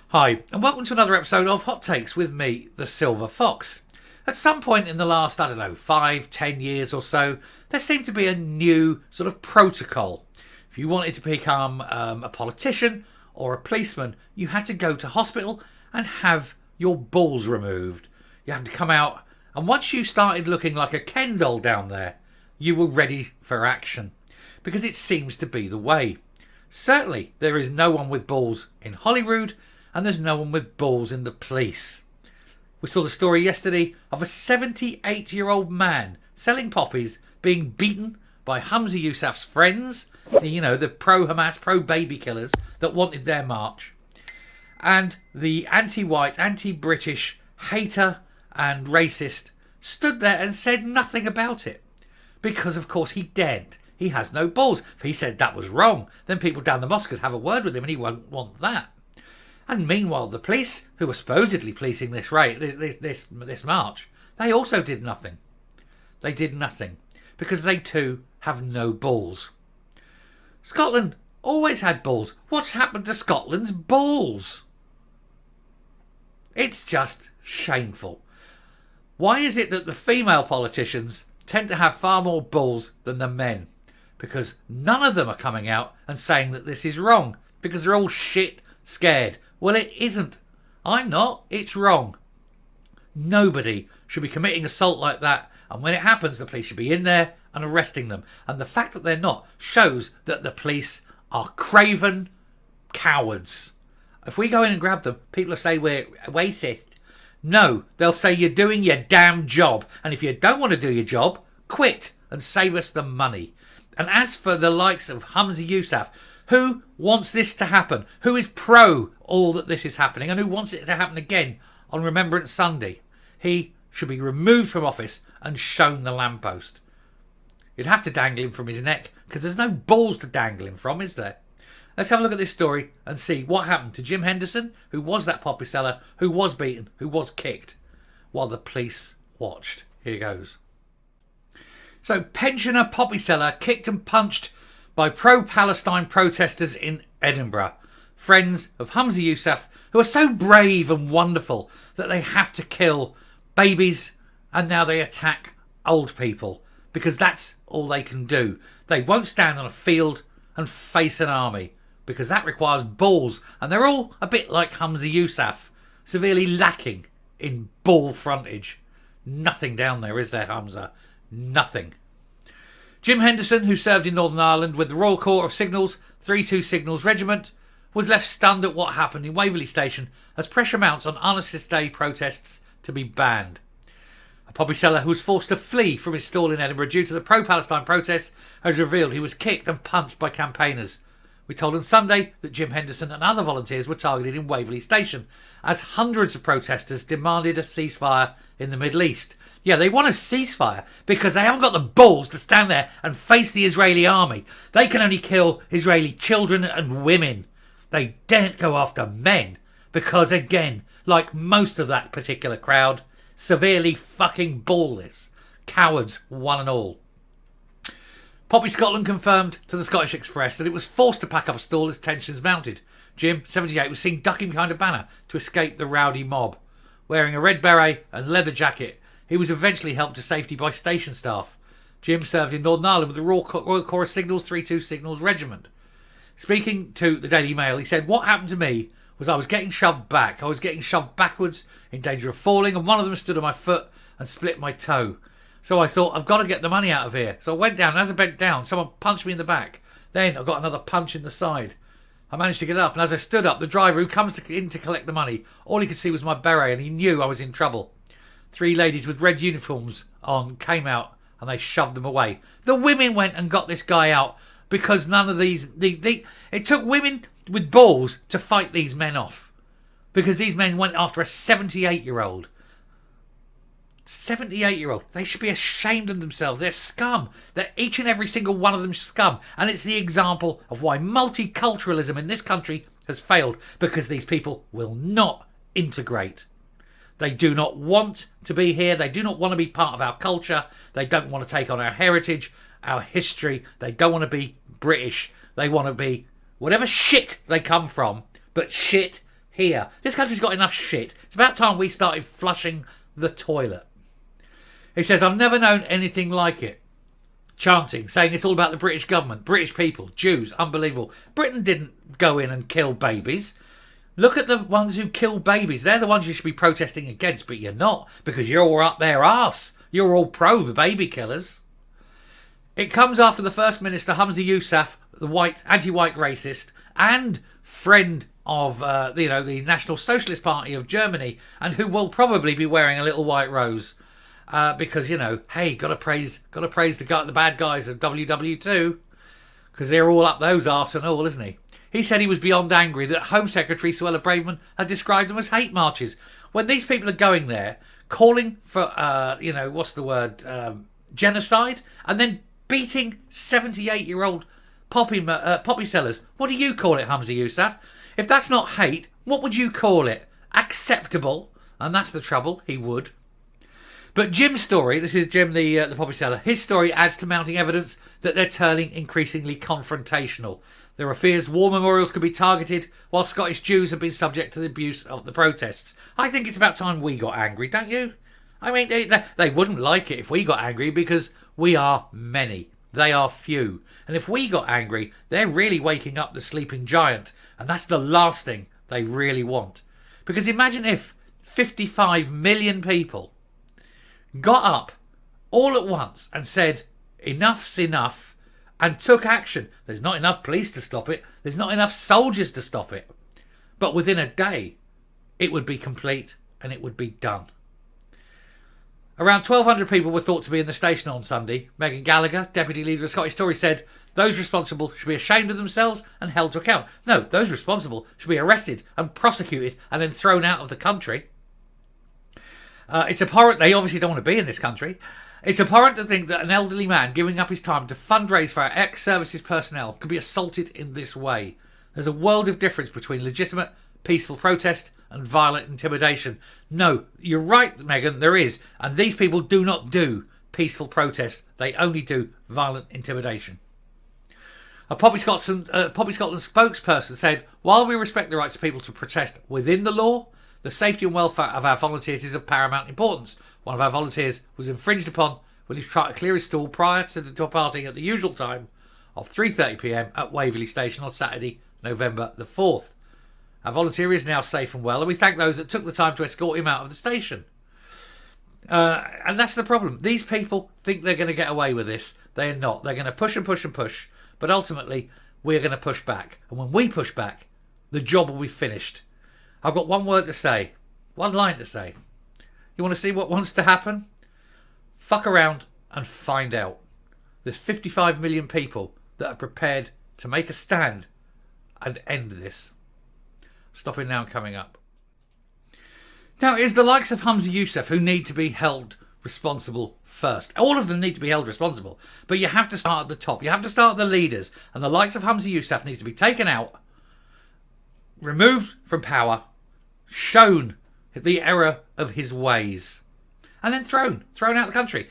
Hi, and welcome to another episode of Hot Takes with me, the Silver Fox. At some point in the last, 5-10 years or so, there seemed to be a new sort of protocol. If you wanted to become a politician or a policeman, you had to go to hospital and have your balls removed. You had to come out, and once you started looking like a Ken doll down there, you were ready for action. Because it seems to be the way. Certainly, there is no one with balls in Holyrood, and there's no one with balls in the police. We saw the story yesterday of a 78-year-old man selling poppies being beaten by Humza Yousaf's friends, the pro-Hamas, pro-baby killers that wanted their march. And the anti-white, anti-British hater and racist stood there and said nothing about it. Because, of course, he daren't. He has no balls. If he said that was wrong, then people down the mosque could have a word with him and he won't want that. And meanwhile, the police, who were supposedly policing this march, they also did nothing. They did nothing. Because they too have no balls. Scotland always had balls. What's happened to Scotland's balls? It's just shameful. Why is it that the female politicians tend to have far more balls than the men? Because none of them are coming out and saying that this is wrong. Because they're all shit scared. Well, it isn't. I'm not. It's wrong. Nobody should be committing assault like that. And when it happens, the police should be in there and arresting them. And the fact that they're not shows that the police are craven cowards. If we go in and grab them, people will say we're racist. No, they'll say you're doing your damn job. And if you don't want to do your job, quit and save us the money. And as for the likes of Humza Yousaf, who wants this to happen? Who is pro all that this is happening? And who wants it to happen again on Remembrance Sunday? He should be removed from office and shown the lamppost. You'd have to dangle him from his neck because there's no balls to dangle him from, is there? Let's have a look at this story and see what happened to Jim Henderson, who was that poppy seller, who was beaten, who was kicked, while the police watched. Here goes. So, pensioner poppy seller kicked and punched by pro-Palestine protesters in Edinburgh. Friends of Humza Yousaf, who are so brave and wonderful that they have to kill babies and now they attack old people because that's all they can do. They won't stand on a field and face an army because that requires balls, and they're all a bit like Humza Yousaf, severely lacking in ball frontage. Nothing down there, is there, Humza? Nothing. Jim Henderson, who served in Northern Ireland with the Royal Corps of Signals 32 Signals Regiment, was left stunned at what happened in Waverley Station as pressure mounts on Armistice Day protests to be banned. A poppy seller who was forced to flee from his stall in Edinburgh due to the pro-Palestine protests has revealed he was kicked and punched by campaigners. We told on Sunday that Jim Henderson and other volunteers were targeted in Waverley Station as hundreds of protesters demanded a ceasefire in the Middle East. Yeah, they want a ceasefire because they haven't got the balls to stand there and face the Israeli army. They can only kill Israeli children and women. They daren't go after men because, again, like most of that particular crowd, severely fucking ballless. Cowards, one and all. Poppy Scotland confirmed to the Scottish Express that it was forced to pack up a stall as tensions mounted. Jim, 78, was seen ducking behind a banner to escape the rowdy mob. Wearing a red beret and leather jacket, he was eventually helped to safety by station staff. Jim served in Northern Ireland with the Royal Corps of Signals 32 Signals Regiment. Speaking to the Daily Mail, he said, "What happened to me was I was getting shoved back. I was getting shoved backwards, in danger of falling, and one of them stood on my foot and split my toe. So I thought, I've got to get the money out of here. So I went down, and as I bent down, someone punched me in the back. Then I got another punch in the side. I managed to get up, and as I stood up, the driver who comes in to collect the money, all he could see was my beret, and he knew I was in trouble. 3 ladies with red uniforms on came out, and they shoved them away. The women went and got this guy out, because none of these... it took women with balls to fight these men off. Because these men went after a 78-year-old. 78-year-old. They should be ashamed of themselves. They're scum. They're each and every single one of them scum. And it's the example of why multiculturalism in this country has failed. Because these people will not integrate. They do not want to be here. They do not want to be part of our culture. They don't want to take on our heritage, our history. They don't want to be British. They want to be whatever shit they come from, but shit here. This country's got enough shit. It's about time we started flushing the toilet. He says, I've never known anything like it. Chanting, saying it's all about the British government, British people, Jews, unbelievable. Britain didn't go in and kill babies. Look at the ones who kill babies. They're the ones you should be protesting against, but you're not, because you're all up their arse. You're all pro baby killers. It comes after the First Minister, Humza Yousaf, the anti-white racist, and friend of the National Socialist Party of Germany, and who will probably be wearing a little white rose. Because, hey, gotta praise the bad guys of WW2, because they're all up those arse and all, isn't he? He said he was beyond angry that Home Secretary Suella Braverman had described them as hate marches. When these people are going there, calling for, genocide, and then beating 78-year-old poppy sellers. What do you call it, Humza Yousaf? If that's not hate, what would you call it? Acceptable. And that's the trouble, he would. But Jim's story, this is Jim the poppy seller, his story adds to mounting evidence that they're turning increasingly confrontational. There are fears war memorials could be targeted while Scottish Jews have been subject to the abuse of the protests. I think it's about time we got angry, don't you? I mean, they wouldn't like it if we got angry because we are many. They are few. And if we got angry, they're really waking up the sleeping giant. And that's the last thing they really want. Because imagine if 55 million people got up all at once and said, enough's enough, and took action. There's not enough police to stop it. There's not enough soldiers to stop it. But within a day, it would be complete and it would be done. Around 1,200 people were thought to be in the station on Sunday. Megan Gallagher, deputy leader of Scottish Tories, said those responsible should be ashamed of themselves and held to account. No, those responsible should be arrested and prosecuted and then thrown out of the country. It's abhorrent. They obviously don't want to be in this country. It's abhorrent to think that an elderly man giving up his time to fundraise for our ex-services personnel could be assaulted in this way. There's a world of difference between legitimate, peaceful protest and violent intimidation. No, you're right, Megan, there is. And these people do not do peaceful protest. They only do violent intimidation. A Poppy Scotland spokesperson said, while we respect the rights of people to protest within the law, the safety and welfare of our volunteers is of paramount importance. One of our volunteers was infringed upon when he tried to clear his stall prior to departing at the usual time of 3:30 p.m. at Waverley Station on Saturday, November the 4th. Our volunteer is now safe and well, and we thank those that took the time to escort him out of the station. And that's the problem. These people think they're going to get away with this. They are not. They're going to push and push and push, but ultimately we're going to push back. And when we push back, the job will be finished. I've got one word to say, one line to say. You want to see what wants to happen? Fuck around and find out. There's 55 million people that are prepared to make a stand and end this. Stopping now and coming up. Now, it is the likes of Humza Yousaf who need to be held responsible first. All of them need to be held responsible. But you have to start at the top. You have to start at the leaders. And the likes of Humza Yousaf needs to be taken out, removed from power, shown the error of his ways, and then thrown out of the country.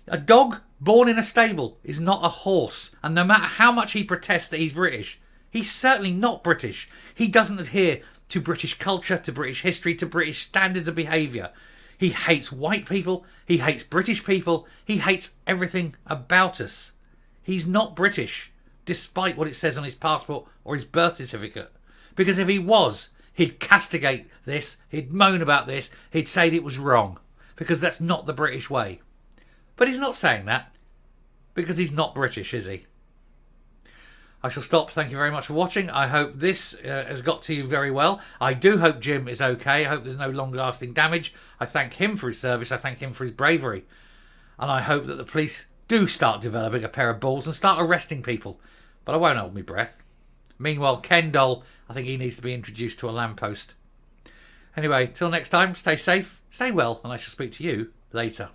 A dog born in a stable is not a horse. And no matter how much he protests that he's British, he's certainly not British. He doesn't adhere to British culture, to British history, to British standards of behaviour. He hates white people. He hates British people. He hates everything about us. He's not British, despite what it says on his passport or his birth certificate. Because if he was, he'd castigate this. He'd moan about this. He'd say it was wrong. Because that's not the British way. But he's not saying that. Because he's not British, is he? I shall stop. Thank you very much for watching. I hope this has got to you very well. I do hope Jim is okay. I hope there's no long-lasting damage. I thank him for his service. I thank him for his bravery. And I hope that the police do start developing a pair of balls and start arresting people. But I won't hold my breath. Meanwhile, Ken Doll, I think he needs to be introduced to a lamppost. Anyway, till next time, stay safe, stay well, and I shall speak to you later.